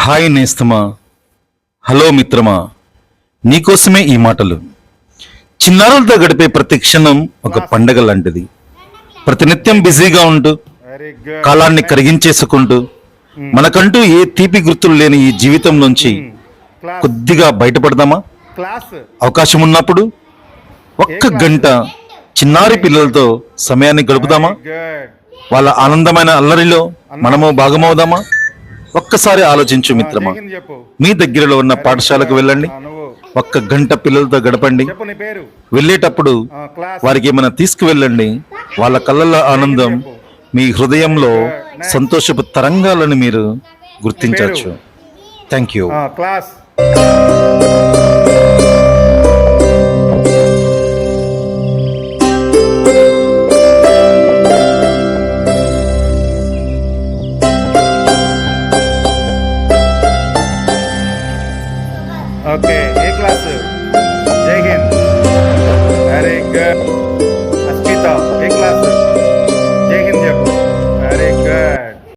Hi నేస్తమా, hello మిత్రమా, నీకోసమే ఈ మాటలు. చిన్నారులతో గడిపే ప్రతి క్షణం ఒక పండగ లాంటిది. ప్రతినిత్యం బిజీగా ఉంటూ కాలాన్ని కరిగించేసుకుంటూ మనకంటూ ఏ తీపి గుర్తులు లేని ఈ జీవితం నుంచి కొద్దిగా బయటపడదామా? అవకాశం ఉన్నప్పుడు ఒక్క గంట చిన్నారి పిల్లలతో సమయాన్ని గడుపుదామా? వాళ్ళ ఆనందమైన అల్లరిలో మనము భాగమవుదామా? ఒక్కసారి ఆలోచించు మిత్రమా. మీ దగ్గరలో ఉన్న పాఠశాలకు వెళ్ళండి, ఒక్క గంట పిల్లలతో గడపండి. వెళ్ళేటప్పుడు వారికి ఏమైనా తీసుకువెళ్ళండి. వాళ్ళ కళ్ళల్లో ఆనందం, మీ హృదయంలో సంతోషపు తరంగాలను మీరు గుర్తించవచ్చు. Thank you. Okay, A class? జై హింద్. Very good.